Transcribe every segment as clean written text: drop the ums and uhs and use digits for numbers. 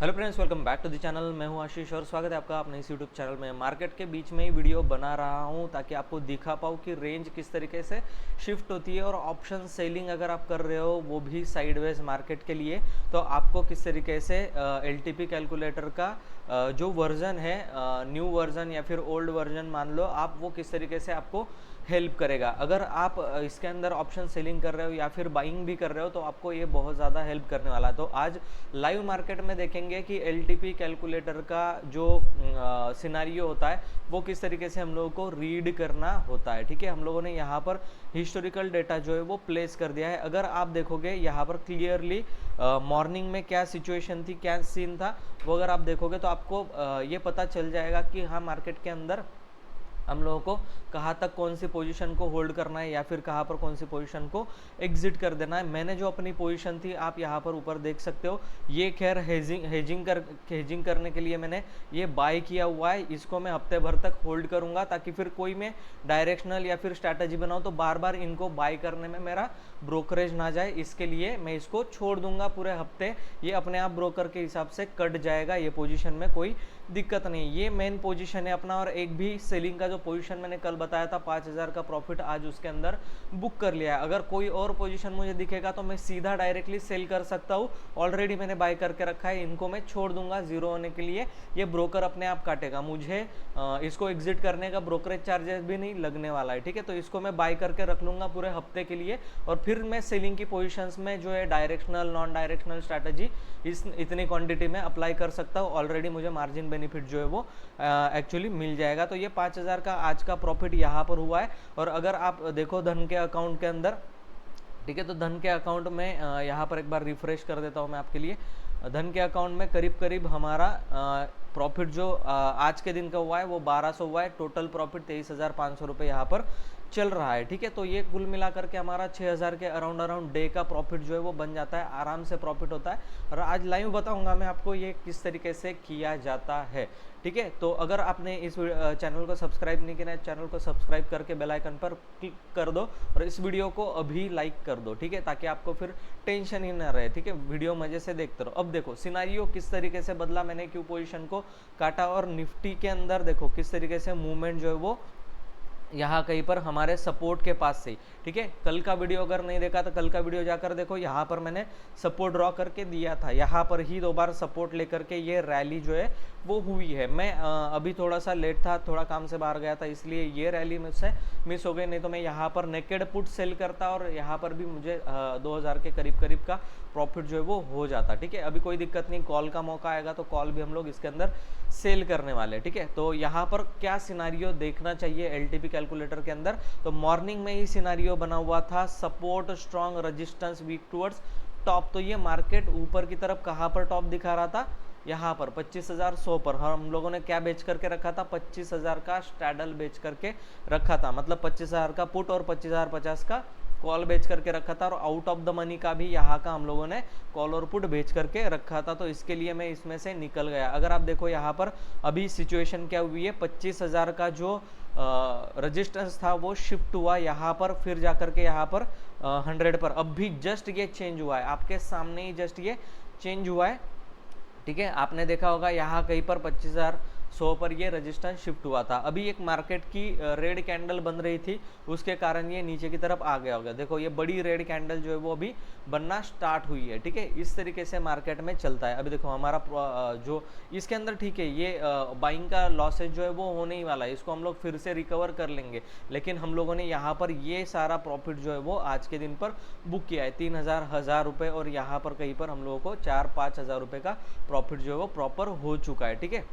Hello friends, welcome back to the channel. मैं हूं आशीष और स्वागत है आपका अपने इस यूट्यूब चैनल में। मार्केट के बीच में ही वीडियो बना रहा हूं ताकि आपको दिखा पाऊँ कि रेंज किस तरीके से शिफ्ट होती है और ऑप्शन सेलिंग अगर आप कर रहे हो वो भी साइडवेज मार्केट के लिए, तो आपको किस तरीके से एलटीपी कैलकुलेटर का जो वर्जन है, न्यू वर्जन या फिर ओल्ड वर्जन मान लो आप, वो किस तरीके से आपको हेल्प करेगा। अगर आप इसके अंदर ऑप्शन सेलिंग कर रहे हो या फिर बाइंग भी कर रहे हो तो आपको ये बहुत ज़्यादा हेल्प करने वाला है। तो आज लाइव मार्केट में देखेंगे कि एलटीपी कैलकुलेटर का जो सिनारियो होता है वो किस तरीके से हम लोगों को रीड करना होता है। ठीक है, हम लोगों ने यहाँ पर हिस्टोरिकल डेटा जो है वो प्लेस कर दिया है। अगर आप देखोगे यहाँ पर क्लियरली मॉर्निंग में क्या सिचुएशन थी, क्या सीन था, वो अगर आप देखोगे तो आपको ये पता चल जाएगा कि हाँ, मार्केट के अंदर हम लोगों को कहाँ तक कौन सी पोजीशन को होल्ड करना है या फिर कहाँ पर कौन सी पोजीशन को एग्जिट कर देना है। मैंने जो अपनी पोजीशन थी आप यहाँ पर ऊपर देख सकते हो, ये खैर हेजिंग करने के लिए मैंने ये बाय किया हुआ है। इसको मैं हफ्ते भर तक होल्ड करूंगा ताकि फिर कोई मैं डायरेक्शनल या फिर स्ट्रैटेजी बनाऊँ तो बार बार इनको बाय करने में मेरा ब्रोकरेज ना जाए, इसके लिए मैं इसको छोड़ दूंगा पूरे हफ्ते। ये अपने आप ब्रोकर के हिसाब से कट जाएगा, ये पोजीशन में कोई दिक्कत नहीं। ये मेन पोजीशन है अपना। और एक भी सेलिंग का जो पोजीशन मैंने कल बताया था 5000 का प्रॉफिट आज उसके अंदर बुक कर लिया है। अगर कोई और पोजीशन मुझे दिखेगा तो मैं सीधा डायरेक्टली सेल कर सकता हूँ। ऑलरेडी मैंने बाय करके रखा है, इनको मैं छोड़ दूंगा जीरो होने के लिए। ये ब्रोकर अपने आप काटेगा, मुझे इसको एग्जिट करने का ब्रोकरेज चार्जेस भी नहीं लगने वाला है। ठीक है, तो इसको मैं बाय करके रख लूंगा पूरे हफ्ते के लिए और फिर मैं सेलिंग की पोजीशंस में जो है डायरेक्शनल नॉन डायरेक्शनल स्ट्रैटेजी इतनी क्वांटिटी में अप्लाई कर सकता हूँ। ऑलरेडी मुझे मार्जिन बेनिफिट जो है वो एक्चुअली मिल जाएगा। तो ये 5000 का आज का प्रॉफिट यहाँ पर हुआ है। और अगर आप देखो धन के अकाउंट के अंदर, ठीक है, तो धन के अकाउंट में यहाँ पर एक बार रिफ्रेश कर देता हूँ मैं आपके लिए। धन के अकाउंट में करीब करीब हमारा प्रॉफिट जो आज के दिन का हुआ है वो 1200 हुआ है। टोटल प्रॉफिट 23,500 रुपये यहाँ पर चल रहा है। ठीक है, तो ये कुल मिलाकर के हमारा 6000 के अराउंड डे का प्रॉफिट जो है वो बन जाता है, आराम से प्रॉफिट होता है। और आज लाइव बताऊंगा मैं आपको ये किस तरीके से किया जाता है। ठीक है, तो अगर आपने इस चैनल को सब्सक्राइब नहीं किया है, चैनल को सब्सक्राइब करके बेल आइकन पर क्लिक कर दो और इस वीडियो को अभी लाइक कर दो। ठीक है, ताकि आपको फिर टेंशन ही ना रहे। ठीक है, वीडियो मजे से देखते रहो। अब देखो सिनारियो किस तरीके से बदला, मैंने क्यों पोजीशन को काटा और निफ्टी के अंदर देखो किस तरीके से मूवमेंट जो है वो यहाँ कहीं पर हमारे सपोर्ट के पास से। ठीक है, कल का वीडियो अगर नहीं देखा तो कल का वीडियो जाकर देखो, यहाँ पर मैंने सपोर्ट ड्रॉ करके दिया था। यहाँ पर ही दो बार सपोर्ट लेकर के ये रैली जो है वो हुई है। मैं अभी थोड़ा सा लेट था, थोड़ा काम से बाहर गया था, इसलिए ये रैली मुझसे मिस हो गई। नहीं तो मैं यहाँ पर नेकेड पुट सेल करता और यहाँ पर भी मुझे 2000 के करीब करीब का प्रॉफिट जो है वो हो जाता। ठीक है, अभी कोई दिक्कत नहीं, कॉल का मौका आएगा तो कॉल भी हम लोग इसके अंदर सेल करने वाले। ठीक है, तो यहाँ पर क्या सिनारियो देखना चाहिए एलटीपी कैलकुलेटर के अंदर, तो मॉर्निंग में ही सिनारियो बना हुआ था, support strong resistance weak towards top. तो ये मार्केट ऊपर की तरफ कहाँ पर टॉप दिखा रहा था, यहाँ पर 25,100 पर। हम लोगों ने क्या बेच करके रखा था, 25,000 का स्ट्रैडल बेच करके रखा था, मतलब 25,000 का पुट और 25,050 का कॉल बेच करके रखा था। और आउट ऑफ द मनी का भी यहाँ का हम लोगों ने कॉल और पुट बेच करके रखा था, तो इसके लिए मैं इसमें से निकल गया। अगर आप देखो यहाँ पर अभी सिचुएशन क्या हुई है, 25,000 का जो रेजिस्टेंस था वो शिफ्ट हुआ यहाँ पर, फिर जाकर के यहाँ पर 100 पर। अब भी जस्ट ये चेंज हुआ है, आपके सामने ही जस्ट ये चेंज हुआ है। ठीक है, आपने देखा होगा यहाँ कहीं पर 25,100 पर ये रेजिस्टेंस शिफ्ट हुआ था। अभी एक मार्केट की रेड कैंडल बन रही थी, उसके कारण ये नीचे की तरफ आ गया होगा। देखो ये बड़ी रेड कैंडल जो है वो अभी बनना स्टार्ट हुई है। ठीक है, इस तरीके से मार्केट में चलता है। अभी देखो हमारा जो इसके अंदर, ठीक है, ये बाइंग का लॉसेज जो है वो होने ही वाला है, इसको हम लोग फिर से रिकवर कर लेंगे। लेकिन हम लोगों ने यहाँ पर ये सारा प्रॉफिट जो है वो आज के दिन पर बुक किया है, 3,000 रुपये, और यहाँ पर कहीं पर हम लोगों को 4-5 हज़ार रुपये का प्रॉफिट जो है वो प्रॉपर हो चुका है। ठीक है,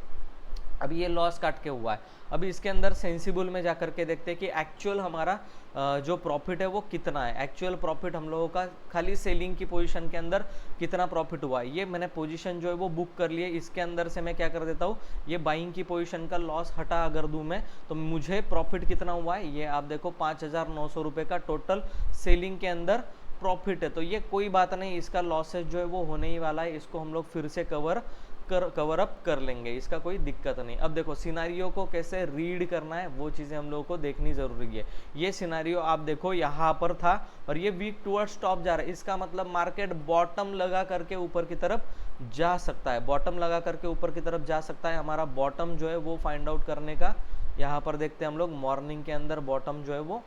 अभी ये लॉस काट के हुआ है। अभी इसके अंदर सेंसिबल में जाकर के देखते हैं कि एक्चुअल हमारा जो प्रॉफिट है वो कितना है। एक्चुअल प्रॉफिट हम लोगों का खाली सेलिंग की पोजीशन के अंदर कितना प्रॉफिट हुआ है, ये मैंने पोजीशन जो है वो बुक कर लिए। इसके अंदर से मैं क्या कर देता हूँ, ये बाइंग की पोजीशन का लॉस हटा अगर दूँ मैं, तो मुझे प्रॉफिट कितना हुआ है ये आप देखो, 5,900 रुपये का टोटल सेलिंग के अंदर प्रॉफिट है, तो ये कोई बात नहीं, इसका लॉसेस जो है वो होने ही वाला है, इसको हम लोग फिर से कवर अप कर लेंगे, इसका कोई दिक्कत नहीं। अब देखो सिनारियो को कैसे रीड करना है वो चीज़ें हम लोगों को देखनी ज़रूरी है। ये सिनारियो आप देखो यहाँ पर था और ये वीक टुवर्ड्स टॉप जा रहा है, इसका मतलब मार्केट बॉटम लगा करके ऊपर की तरफ जा सकता है, बॉटम लगा करके ऊपर की तरफ जा सकता है। हमारा बॉटम जो है वो फाइंड आउट करने का यहाँ पर देखते हैं हम लोग, मॉर्निंग के अंदर बॉटम जो है वो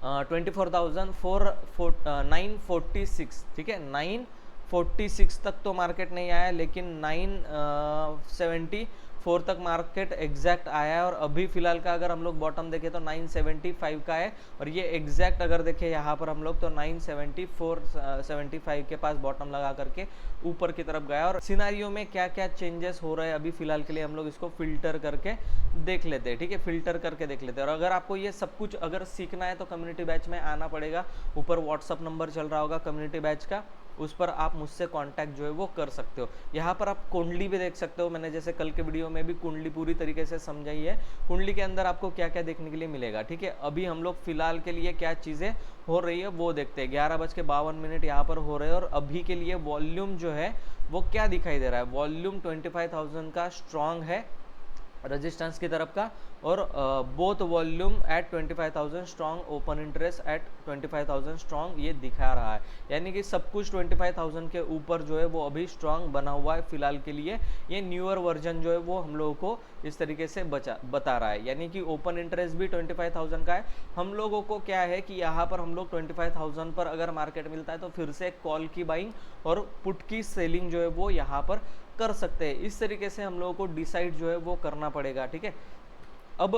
24,946, ठीक है, 946 तक तो मार्केट नहीं आया, लेकिन 974 तक मार्केट एग्जैक्ट आया है। और अभी फिलहाल का अगर हम लोग बॉटम देखें तो 975 का है, और ये एग्जैक्ट अगर देखें यहाँ पर हम लोग तो 974-75 के पास बॉटम लगा करके ऊपर की तरफ गया। और सिनारियो में क्या क्या चेंजेस हो रहे हैं अभी फिलहाल के लिए हम लोग इसको फिल्टर करके देख लेते हैं, ठीक है, फिल्टर करके देख लेते हैं। और अगर आपको ये सब कुछ अगर सीखना है तो कम्युनिटी बैच में आना पड़ेगा, ऊपर व्हाट्सअप नंबर चल रहा होगा कम्युनिटी बैच का, उस पर आप मुझसे कांटेक्ट जो है वो कर सकते हो। यहाँ पर आप कुंडली भी देख सकते हो, मैंने जैसे कल के वीडियो में भी कुंडली पूरी तरीके से समझाई है, कुंडली के अंदर आपको क्या क्या देखने के लिए मिलेगा, ठीक है। अभी हम लोग फिलहाल के लिए क्या चीज़ें हो रही है वो देखते हैं। 11:52 यहाँ पर हो रहे हैं, और अभी के लिए वॉल्यूम जो है वो क्या दिखाई दे रहा है, वॉल्यूम 25,000 का स्ट्रॉन्ग है रेजिस्टेंस की तरफ का, और both volume at 25,000 strong, open interest eight 25,000 strong, ये दिखा रहा है। यानी कि सब कुछ 25,000 के ऊपर जो है वो अभी स्ट्रॉन्ग बना हुआ है फिलहाल के लिए। ये न्यूअर वर्जन जो है वो हम लोगों को इस तरीके से बता रहा है, यानी कि ओपन इंटरेस्ट भी 25,000 का है। हम लोगों को क्या है कि यहाँ पर हम लोग 25,000 पर अगर मार्केट मिलता है तो फिर से कॉल की बाइंग और पुट की सेलिंग जो है वो यहाँ पर कर सकते हैं। इस तरीके से हम लोगों को डिसाइड जो है वो करना पड़ेगा, ठीक है। अब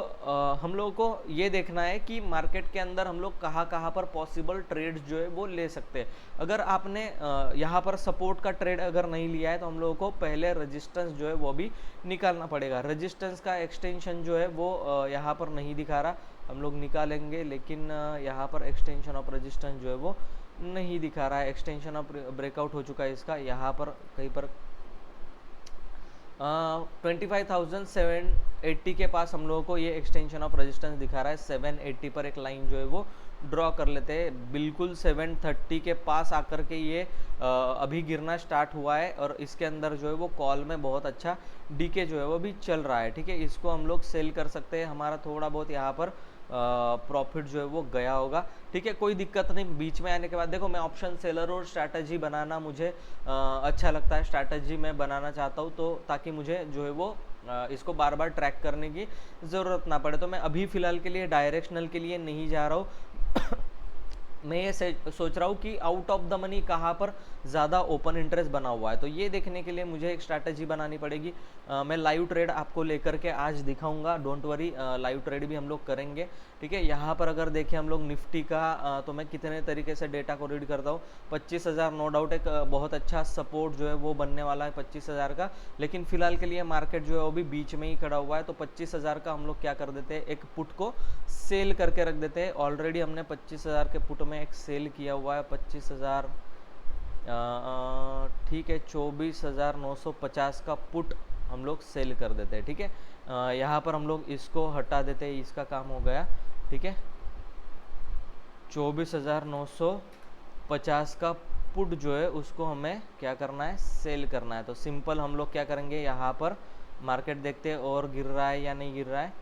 हम लोगों को ये देखना है कि मार्केट के अंदर हम लोग कहाँ पर पॉसिबल ट्रेड जो है वो ले सकते हैं। अगर आपने यहाँ पर सपोर्ट का ट्रेड अगर नहीं लिया है तो हम लोगों को पहले रेजिस्टेंस जो है वो भी निकालना पड़ेगा। रेजिस्टेंस का एक्सटेंशन जो है वो यहाँ पर नहीं दिखा रहा, हम लोग निकालेंगे, लेकिन यहाँ पर एक्सटेंशन ऑफ रेजिस्टेंस जो है वो नहीं दिखा रहा है। एक्सटेंशन ऑफ ब्रेकआउट हो चुका है इसका, यहाँ पर कहीं पर 25,780 के पास हम लोगों को ये एक्सटेंशन ऑफ रेजिस्टेंस दिखा रहा है। 780 पर एक लाइन जो है वो ड्रॉ कर लेते हैं, बिल्कुल 730 के पास आकर के ये अभी गिरना स्टार्ट हुआ है, और इसके अंदर जो है वो कॉल में बहुत अच्छा डीके जो है वो भी चल रहा है, ठीक है। इसको हम लोग सेल कर सकते हैं, हमारा थोड़ा बहुत यहाँ पर प्रॉफिट जो है वो गया होगा, ठीक है, कोई दिक्कत नहीं। बीच में आने के बाद देखो, मैं ऑप्शन सेलर और स्ट्रैटेजी बनाना मुझे अच्छा लगता है, स्ट्रैटेजी मैं बनाना चाहता हूँ, तो ताकि मुझे जो है वो इसको बार बार ट्रैक करने की ज़रूरत ना पड़े। तो मैं अभी फ़िलहाल के लिए डायरेक्शनल के लिए नहीं जा रहा हूँ मैं ये सोच रहा हूँ कि आउट ऑफ द मनी कहाँ पर ज़्यादा ओपन इंटरेस्ट बना हुआ है, तो ये देखने के लिए मुझे एक स्ट्रैटेजी बनानी पड़ेगी। मैं लाइव ट्रेड आपको लेकर के आज दिखाऊंगा, डोंट वरी, लाइव ट्रेड भी हम लोग करेंगे, ठीक है। यहाँ पर अगर देखें हम लोग निफ्टी का, तो मैं कितने तरीके से डेटा को रीड करता हूँ। 25,000 नो डाउट एक बहुत अच्छा सपोर्ट जो है वो बनने वाला है 25,000 का, लेकिन फिलहाल के लिए मार्केट जो है वो भी बीच में ही खड़ा हुआ है। तो 25,000 का हम लोग क्या कर देते हैं, एक पुट को सेल करके रख देते हैं। ऑलरेडी हमने 25,000 के पुट में एक सेल किया हुआ है, 25,000 ठीक है, 24,950 का पुट हम लोग सेल कर देते हैं, ठीक है। यहाँ पर हम लोग इसको हटा देते हैं, इसका काम हो गया, ठीक है। 24,950 का पुट जो है उसको हमें क्या करना है, सेल करना है। तो सिंपल हम लोग क्या करेंगे, यहाँ पर मार्केट देखते हैं और गिर रहा है या नहीं गिर रहा है।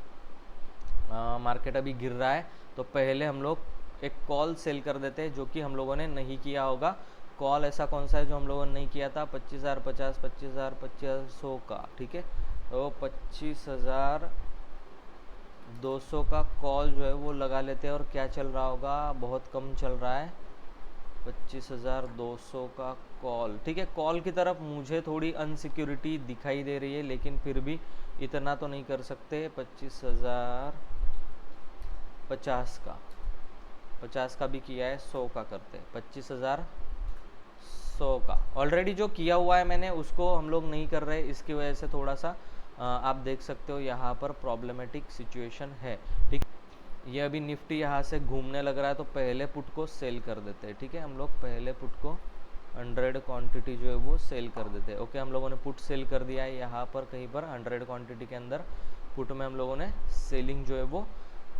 मार्केट अभी गिर रहा है, तो पहले हम लोग एक कॉल सेल कर देते हैं, जो कि हम लोगों ने नहीं किया होगा। कॉल ऐसा कौन सा है जो हम लोगों ने नहीं किया था, 25,050, 25,000, 2500 का, ठीक है। तो 25,200 का कॉल जो है वो लगा लेते हैं। और क्या चल रहा होगा, बहुत कम चल रहा है, 25,200 का कॉल, ठीक है। कॉल की तरफ मुझे थोड़ी अनसिक्योरिटी दिखाई दे रही है, लेकिन फिर भी इतना तो नहीं कर सकते। 25,050 का, 50 का भी किया है, 100 का करते हैं, 25,100 का ऑलरेडी जो किया हुआ है मैंने उसको हम लोग नहीं कर रहे, इसकी वजह से थोड़ा सा आप देख सकते हो यहाँ पर प्रॉब्लमेटिक सिचुएशन है, ठीक। ये अभी निफ्टी यहाँ से घूमने लग रहा है, तो पहले पुट को सेल कर देते हैं, ठीक है। हम लोग पहले पुट को 100 क्वांटिटी जो है वो सेल कर देते हैं। ओके, हम लोगों ने पुट सेल कर दिया है यहाँ पर कहीं पर 100 क्वांटिटी के अंदर पुट में हम लोगों ने सेलिंग जो है वो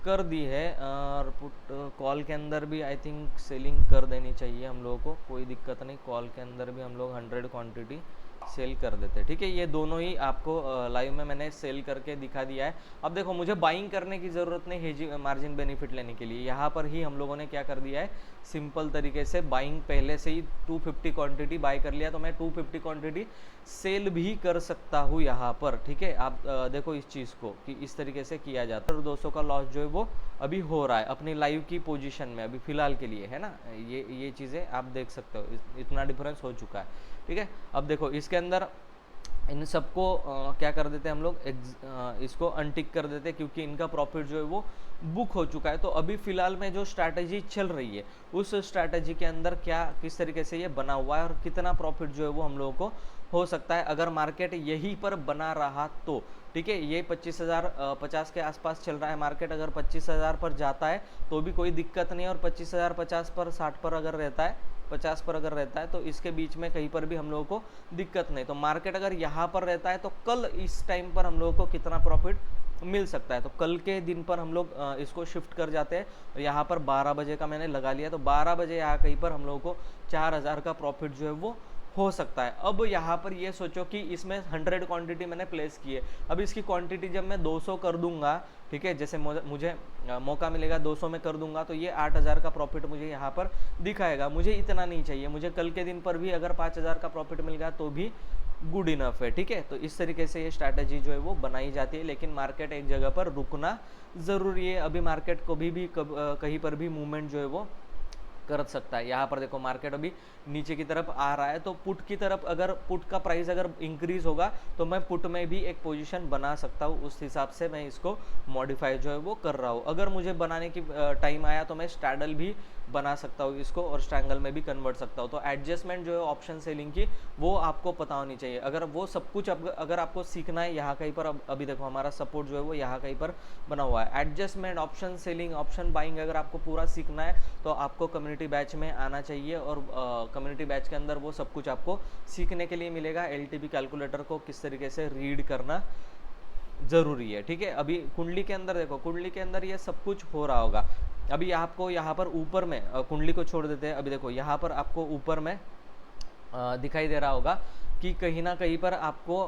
कर दी है, और पुट कॉल के अंदर भी आई थिंक सेलिंग कर देनी चाहिए हम लोगों को, कोई दिक्कत नहीं। कॉल के अंदर भी हम लोग 100 क्वांटिटी सेल कर देते हैं, ठीक है। ये दोनों ही आपको लाइव में मैंने सेल करके दिखा दिया है। अब देखो मुझे बाइंग करने की ज़रूरत नहीं हेजिंग मार्जिन बेनिफिट लेने के लिए, यहाँ पर ही हम लोगों ने क्या कर दिया है, सिंपल तरीके से बाइंग पहले से ही 250 क्वांटिटी बाय कर लिया, तो मैं 250 क्वांटिटी सेल भी कर सकता हूँ यहाँ पर, ठीक है। आप देखो इस चीज़ को कि इस तरीके से किया जाता है। और 200 का लॉस जो है वो अभी हो रहा है अपनी लाइव की पोजीशन में, अभी फिलहाल के लिए, है ना। ये चीज़ें आप देख सकते हो, इतना डिफरेंस हो चुका है, ठीक है। अब देखो इसके अंदर इन सबको क्या कर देते हैं हम लोग, इसको अनटिक कर देते हैं, क्योंकि इनका प्रॉफिट जो है वो बुक हो चुका है। तो अभी फिलहाल में जो स्ट्रैटेजी चल रही है, उस स्ट्रैटेजी के अंदर क्या किस तरीके से ये बना हुआ है और कितना प्रॉफिट जो है वो हम लोगों को हो सकता है अगर मार्केट यहीं पर बना रहा तो, ठीक है। ये 25,050 के आसपास चल रहा है मार्केट, अगर 25,000 पर जाता है तो भी कोई दिक्कत नहीं, और 25,050 पर 60 पर अगर रहता है, 50 पर अगर रहता है, तो इसके बीच में कहीं पर भी हम लोगों को दिक्कत नहीं। तो मार्केट अगर यहाँ पर रहता है तो कल इस टाइम पर हम लोगों को कितना प्रॉफिट मिल सकता है, तो कल के दिन पर हम लोग इसको शिफ्ट कर जाते हैं। और यहाँ पर 12 बजे का मैंने लगा लिया, तो 12 बजे यहाँ कहीं पर हम लोगों को 4,000 का प्रॉफिट जो है वो हो सकता है। अब यहाँ पर ये सोचो कि इसमें 100 क्वांटिटी मैंने प्लेस की है, अब इसकी क्वांटिटी जब मैं 200 कर दूंगा, ठीक है, जैसे मुझे मौका मिलेगा 200 में कर दूंगा, तो ये 8,000 का प्रॉफिट मुझे यहाँ पर दिखाएगा। मुझे इतना नहीं चाहिए, मुझे कल के दिन पर भी अगर 5,000 का प्रॉफिट मिल गया तो भी गुड इनफ है, ठीक है। तो इस तरीके से ये स्ट्रैटेजी जो है वो बनाई जाती है, लेकिन मार्केट एक जगह पर रुकना ज़रूरी है। अभी मार्केट कभी भी कहीं पर भी मूवमेंट जो है वो कर सकता है। यहाँ पर देखो मार्केट अभी नीचे की तरफ आ रहा है, तो पुट की तरफ अगर पुट का प्राइस अगर इंक्रीज होगा तो मैं पुट में भी एक पोजीशन बना सकता हूँ, उस हिसाब से मैं इसको मॉडिफाई जो है वो कर रहा हूँ। अगर मुझे बनाने की टाइम आया तो मैं स्ट्रैडल भी बना सकता हूँ इसको, और स्ट्रैंगल में भी कन्वर्ट सकता हूँ। तो एडजस्टमेंट जो है ऑप्शन सेलिंग की वो आपको पता होनी चाहिए। अगर वो सब कुछ अगर आपको सीखना है, यहाँ कहीं पर अभी देखो हमारा सपोर्ट जो है वो यहाँ कहीं पर बना हुआ है। Adjustment, option selling, option buying अगर आपको पूरा सीखना है तो आपको कम्युनिटी बैच में आना चाहिए, और कम्युनिटी बैच के अंदर वो सब कुछ आपको सीखने के लिए मिलेगा। एलटीपी कैलकुलेटर को किस तरीके से रीड करना जरूरी है, ठीक है। अभी कुंडली के अंदर देखो, कुंडली के अंदर ये सब कुछ हो रहा होगा। अभी आपको यहाँ पर ऊपर में कुंडली को छोड़ देते हैं, अभी देखो यहाँ पर आपको ऊपर में दिखाई दे रहा होगा कि कहीं ना कहीं पर आपको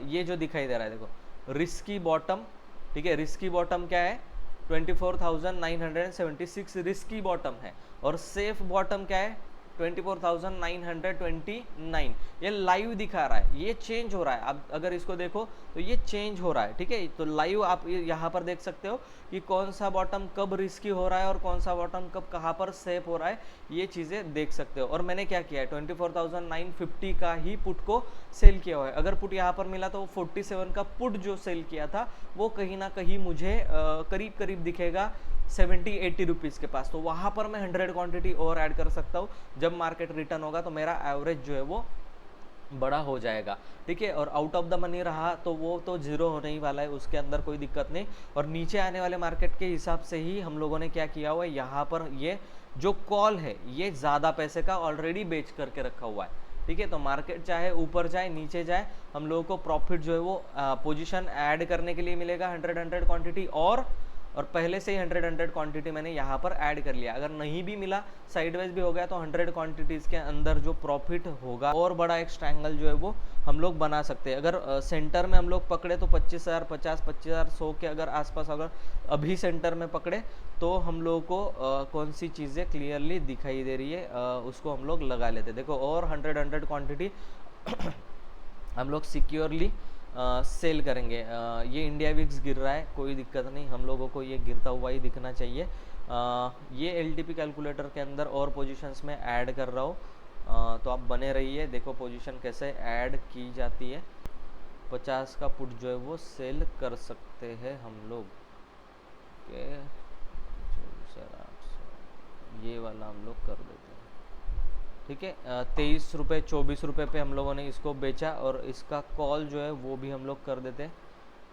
ये जो दिखाई दे रहा है, देखो रिस्की बॉटम, ठीक है। रिस्की बॉटम क्या है, 24,976 रिस्की बॉटम है, और सेफ बॉटम क्या है, 24,929। ये लाइव दिखा रहा है, ये चेंज हो रहा है। अब अगर इसको देखो तो ये चेंज हो रहा है, ठीक है। तो लाइव आप यहाँ पर देख सकते हो कि कौन सा बॉटम कब रिस्की हो रहा है और कौन सा बॉटम कब कहाँ पर सेफ हो रहा है, ये चीज़ें देख सकते हो। और मैंने क्या किया है, 24,950 का ही पुट को सेल किया हुआ है। अगर पुट यहाँ पर मिला तो 47 का पुट जो सेल किया था वो कहीं ना कहीं मुझे करीब करीब दिखेगा 70-80 रुपीज़ के पास, तो वहाँ पर मैं 100 क्वांटिटी और ऐड कर सकता हूँ। जब मार्केट रिटर्न होगा तो मेरा एवरेज जो है वो बड़ा हो जाएगा, ठीक है। और आउट ऑफ द मनी रहा तो वो तो जीरो होने ही वाला है, उसके अंदर कोई दिक्कत नहीं। और नीचे आने वाले मार्केट के हिसाब से ही हम लोगों ने क्या किया हुआ है, यहाँ पर ये जो कॉल है ये ज़्यादा पैसे का ऑलरेडी बेच करके रखा हुआ है, ठीक है। तो मार्केट चाहे ऊपर जाए नीचे जाए, हम लोगों को प्रॉफिट जो है वो पोजीशन ऐड करने के लिए मिलेगा 100 क्वांटिटी, और पहले से ही 100 क्वांटिटी मैंने यहाँ पर ऐड कर लिया। अगर नहीं भी मिला, साइडवाइज भी हो गया, तो 100 क्वांटिटीज़ के अंदर जो प्रॉफिट होगा और बड़ा एक ट्रायंगल जो है वो हम लोग बना सकते हैं। अगर सेंटर में हम लोग पकड़े तो 25,050, 25,100 के अगर आसपास अगर अभी सेंटर में पकड़े तो हम लोगों को कौन सी चीज़ें क्लियरली दिखाई दे रही है उसको हम लोग लगा लेते। देखो और 100 क्वांटिटी हम लोग सिक्योरली सेल करेंगे। ये इंडिया विक्स गिर रहा है, कोई दिक्कत नहीं, हम लोगों को ये गिरता हुआ ही दिखना चाहिए। ये एलटीपी कैलकुलेटर के अंदर और पोजीशंस में ऐड कर रहा हूँ, तो आप बने रहिए। देखो पोजीशन कैसे ऐड की जाती है। 50 का पुट जो है वो सेल कर सकते हैं हम लोग के, ये वाला हम लोग कर देते हैं, ठीक है। 23 रुपये 24 रुपये पे हम लोगों ने इसको बेचा, और इसका कॉल जो है वो भी हम लोग कर देते हैं।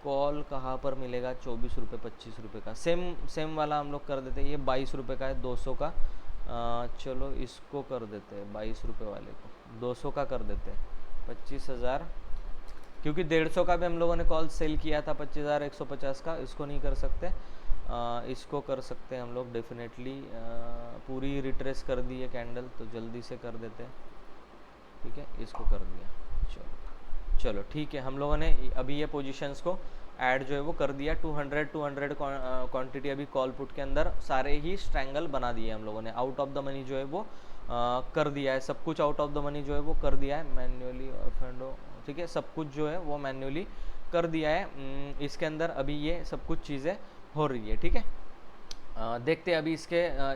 कॉल कहाँ पर मिलेगा, 24 रुपये 25 रुपये का सेम वाला हम लोग कर देते हैं। ये 22 रुपये का है, 200 का। चलो इसको कर देते हैं 22 रुपये वाले को 200 का कर देते हैं। 25,000 क्योंकि 150 का भी हम लोगों ने कॉल सेल किया था 25,150 का, इसको नहीं कर सकते। इसको कर सकते हैं हम लोग डेफिनेटली। पूरी रिट्रेस कर दी है कैंडल, तो जल्दी से कर देते हैं। ठीक है, इसको कर दिया। चलो ठीक है, हम लोगों ने अभी ये पोजीशंस को ऐड जो है वो कर दिया। 200 क्वांटिटी अभी कॉल पुट के अंदर सारे ही स्ट्रैंगल बना दिए हम लोगों ने। आउट ऑफ द मनी जो है वो कर दिया है, सब कुछ आउट ऑफ द मनी जो है वो कर दिया है मैन्युअली। ठीक है, सब कुछ जो है वो मैन्युअली कर दिया है। इसके अंदर अभी ये सब कुछ चीज़ें हो रही है। ठीक है, देखते हैं अभी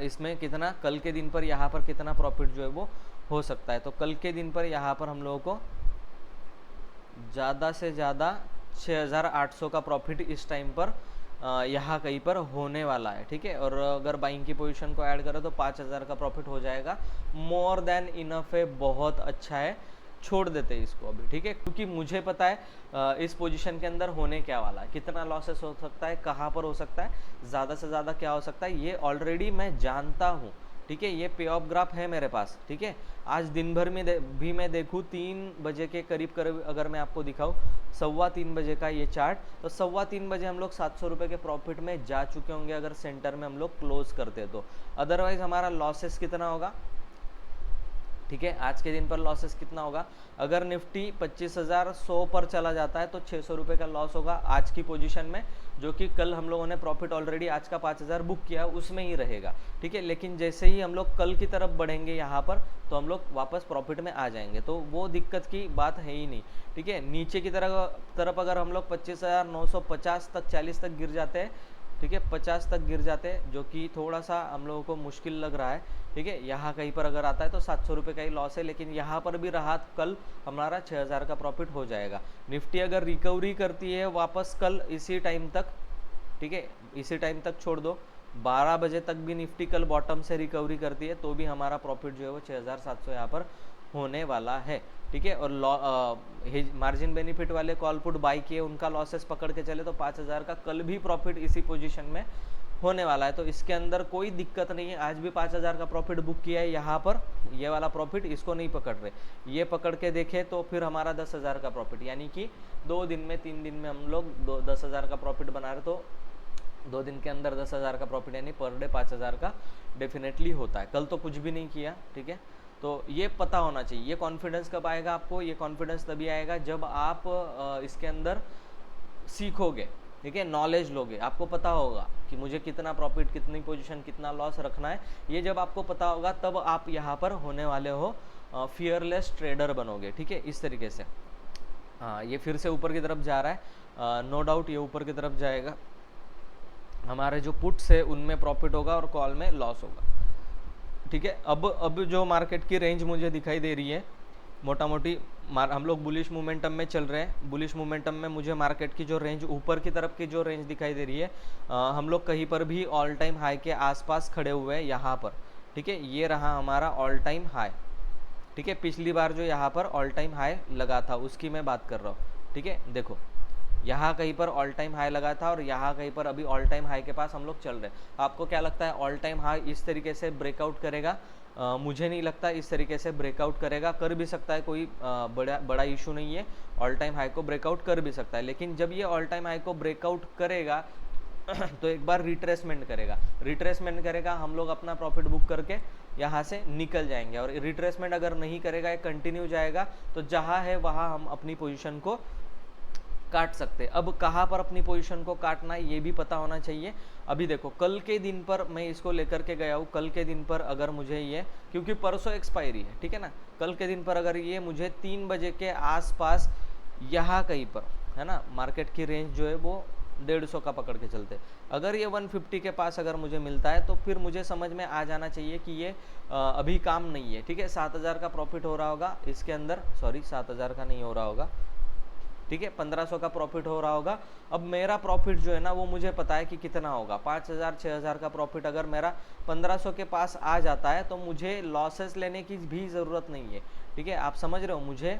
इसमें कितना कल के दिन पर यहाँ पर कितना प्रॉफिट जो है वो हो सकता है। तो कल के दिन पर यहाँ पर हम लोगों को ज़्यादा से ज़्यादा 6,800 का प्रॉफिट इस टाइम पर यहाँ कहीं पर होने वाला है। ठीक है, और अगर बाइंग की पोजीशन को ऐड करें तो 5,000 का प्रॉफिट हो जाएगा। मोर देन इनफ है, बहुत अच्छा है। छोड़ देते हैं इसको अभी। ठीक है, क्योंकि मुझे पता है इस पोजीशन के अंदर होने क्या वाला है, कितना लॉसेस हो सकता है, कहाँ पर हो सकता है, ज़्यादा से ज़्यादा क्या हो सकता है, ये ऑलरेडी मैं जानता हूँ। ठीक है, ये पे ऑफ ग्राफ है मेरे पास। ठीक है, आज दिन भर में भी मैं देखूँ 3 बजे के करीब करीब अगर मैं आपको दिखाऊँ 3:15 बजे का ये चार्ट, तो 3:15 बजे हम लोग 700 रुपये के प्रॉफिट में जा चुके होंगे अगर सेंटर में हम लोग क्लोज करते तो। अदरवाइज हमारा लॉसेस कितना होगा। ठीक है, आज के दिन पर लॉसेस कितना होगा, अगर निफ्टी 25,100 पर चला जाता है तो 600 रुपये का लॉस होगा आज की पोजीशन में, जो कि कल हम लोगों ने प्रॉफिट ऑलरेडी आज का 5,000 बुक किया उसमें ही रहेगा। ठीक है, लेकिन जैसे ही हम लोग कल की तरफ बढ़ेंगे यहाँ पर तो हम लोग वापस प्रॉफिट में आ जाएंगे, तो वो दिक्कत की बात है ही नहीं। ठीक है, नीचे की तरफ अगर हम लोग 25,950 तक 40 तक गिर जाते हैं, ठीक है 50 तक गिर जाते हैं, जो कि थोड़ा सा हम लोगों को मुश्किल लग रहा है। ठीक है, यहाँ कहीं पर अगर आता है तो 700 रुपये का ही लॉस है, लेकिन यहाँ पर भी रहा कल हमारा 6,000 का प्रॉफिट हो जाएगा। निफ्टी अगर रिकवरी करती है वापस कल इसी टाइम तक, ठीक है इसी टाइम तक छोड़ दो, 12 बजे तक भी निफ्टी कल बॉटम से रिकवरी करती है तो भी हमारा प्रॉफिट जो है वो 6,700 यहाँ पर होने वाला है। ठीक है, और मार्जिन बेनिफिट वाले कॉल पुट बाई किए उनका लॉसेस पकड़ के चले तो 5,000 का कल भी प्रॉफिट इसी पोजीशन में होने वाला है, तो इसके अंदर कोई दिक्कत नहीं है। आज भी 5,000 का प्रॉफिट बुक किया है यहाँ पर, ये वाला प्रॉफिट इसको नहीं पकड़ रहे, ये पकड़ के देखे तो फिर हमारा 10,000 का प्रॉफिट, यानी कि 2 दिन में 3 दिन में हम लोग 10,000 का प्रॉफिट बना रहे, तो 2 दिन के अंदर 10,000 का प्रॉफिट यानी पर डे 5,000 का डेफिनेटली होता है। कल तो कुछ भी नहीं किया। ठीक है, तो ये पता होना चाहिए। ये कॉन्फिडेंस कब आएगा आपको, ये कॉन्फिडेंस तभी आएगा जब आप इसके अंदर सीखोगे। ठीक है, नॉलेज लोगे, आपको पता होगा कि मुझे कितना प्रॉफिट, कितनी पोजीशन, कितना लॉस रखना है। ये जब आपको पता होगा तब आप यहाँ पर होने वाले हो फियरलेस ट्रेडर बनोगे। ठीक है, इस तरीके से। हाँ, ये फिर से ऊपर की तरफ जा रहा है, नो डाउट ये ऊपर की तरफ जाएगा। हमारे जो पुट्स है उनमें प्रॉफिट होगा और कॉल में लॉस होगा। ठीक है, अब जो मार्केट की रेंज मुझे दिखाई दे रही है मोटा मोटी, हम लोग बुलिश मोमेंटम में चल रहे हैं। बुलिश मोमेंटम में मुझे मार्केट की जो रेंज ऊपर की तरफ की जो रेंज दिखाई दे रही है, हम लोग कहीं पर भी ऑल टाइम हाई के आसपास खड़े हुए हैं यहाँ पर। ठीक है, ये रहा हमारा ऑल टाइम हाई। ठीक है, पिछली बार जो यहाँ पर ऑल टाइम हाई लगा था उसकी मैं बात कर रहा हूँ। ठीक है, देखो यहाँ कहीं पर ऑल टाइम हाई लगा था और यहाँ कहीं पर अभी ऑल टाइम हाई के पास हम लोग चल रहे हैं। आपको क्या लगता है ऑल टाइम हाई इस तरीके से ब्रेकआउट करेगा? मुझे नहीं लगता इस तरीके से ब्रेकआउट करेगा। कर भी सकता है, कोई बड़ा इशू नहीं है, ऑल टाइम हाई को ब्रेकआउट कर भी सकता है, लेकिन जब ये ऑल टाइम हाई को ब्रेकआउट करेगा तो एक बार रिट्रेसमेंट करेगा, हम लोग अपना प्रॉफिट बुक करके यहाँ से निकल जाएंगे। और रिट्रेसमेंट अगर नहीं करेगा, ये कंटिन्यू जाएगा, तो जहाँ है वहाँ हम अपनी पोजीशन को काट सकते। अब कहाँ पर अपनी पोजीशन को काटना है ये भी पता होना चाहिए। अभी देखो कल के दिन पर मैं इसको लेकर के गया हूँ, कल के दिन पर अगर मुझे ये, क्योंकि परसों एक्सपायरी है, ठीक है ना, कल के दिन पर अगर ये मुझे 3 बजे के आसपास यहाँ कहीं पर है ना, मार्केट की रेंज जो है वो 150 का पकड़ के चलते, अगर ये 150 के पास अगर मुझे मिलता है तो फिर मुझे समझ में आ जाना चाहिए कि ये अभी काम नहीं है। ठीक है, 7,000 का प्रॉफिट हो रहा होगा इसके अंदर, सॉरी 7,000 का नहीं हो रहा होगा, ठीक है 1,500 का प्रॉफिट हो रहा होगा। अब मेरा प्रॉफिट जो है ना वो मुझे पता है कि कितना होगा, 5,000 6,000 का प्रॉफिट अगर मेरा 1,500 के पास आ जाता है तो मुझे लॉसेस लेने की भी ज़रूरत नहीं है। ठीक है, आप समझ रहे हो, मुझे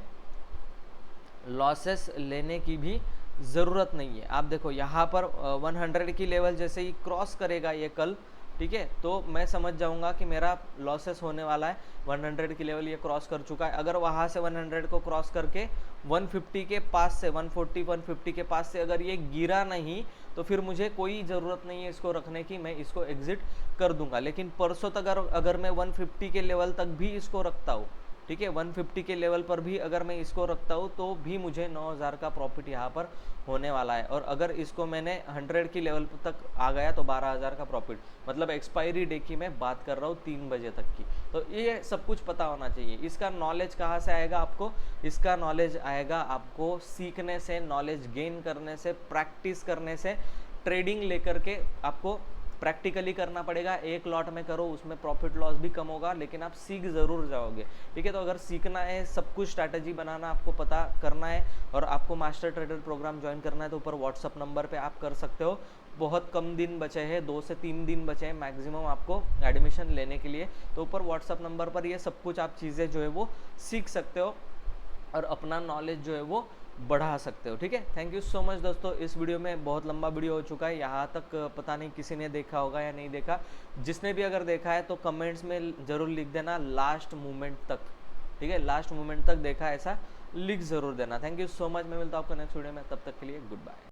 लॉसेस लेने की भी ज़रूरत नहीं है। आप देखो यहाँ पर 100 की लेवल जैसे ही क्रॉस करेगा ये कल, ठीक है, तो मैं समझ जाऊंगा कि मेरा लॉसेस होने वाला है। 100 की लेवल ये क्रॉस कर चुका है, अगर वहां से 100 को क्रॉस करके 150 के पास से 140 150 के पास से अगर ये गिरा नहीं तो फिर मुझे कोई ज़रूरत नहीं है इसको रखने की, मैं इसको एग्जिट कर दूंगा। लेकिन परसों तक अगर मैं 150 के लेवल तक भी इसको रखता हूँ, ठीक है, 150 के लेवल पर भी अगर मैं इसको रखता हूँ तो भी मुझे 9000 का प्रॉफिट यहाँ पर होने वाला है। और अगर इसको मैंने 100 की लेवल तक आ गया तो 12000 का प्रॉफिट, मतलब एक्सपायरी डे की मैं बात कर रहा हूँ 3 बजे तक की। तो ये सब कुछ पता होना चाहिए। इसका नॉलेज कहाँ से आएगा आपको? इसका नॉलेज आएगा आपको सीखने से, नॉलेज गेन करने से, प्रैक्टिस करने से। ट्रेडिंग लेकर के आपको प्रैक्टिकली करना पड़ेगा। एक लॉट में करो, उसमें प्रॉफिट लॉस भी कम होगा, लेकिन आप सीख ज़रूर जाओगे, ठीक है। तो अगर सीखना है, सब कुछ स्ट्रैटेजी बनाना आपको पता करना है और आपको मास्टर ट्रेडर प्रोग्राम ज्वाइन करना है तो ऊपर व्हाट्सअप नंबर पे आप कर सकते हो। बहुत कम दिन बचे हैं, 2 से 3 दिन बचे हैं मैक्सिमम आपको एडमिशन लेने के लिए। तो ऊपर व्हाट्सअप नंबर पर ये सब कुछ आप चीज़ें जो है वो सीख सकते हो और अपना नॉलेज जो है वो बढ़ा सकते हो, ठीक है। थैंक यू सो मच दोस्तों। इस वीडियो में बहुत लंबा वीडियो हो चुका है, यहाँ तक पता नहीं किसी ने देखा होगा या नहीं देखा। जिसने भी अगर देखा है तो कमेंट्स में ज़रूर लिख देना लास्ट मोमेंट तक, ठीक है, लास्ट मोमेंट तक देखा ऐसा लिख ज़रूर देना। Thank you so much. मैं मिलता हूँ आपको नेक्स्ट वीडियो में, तब तक के लिए गुड बाय।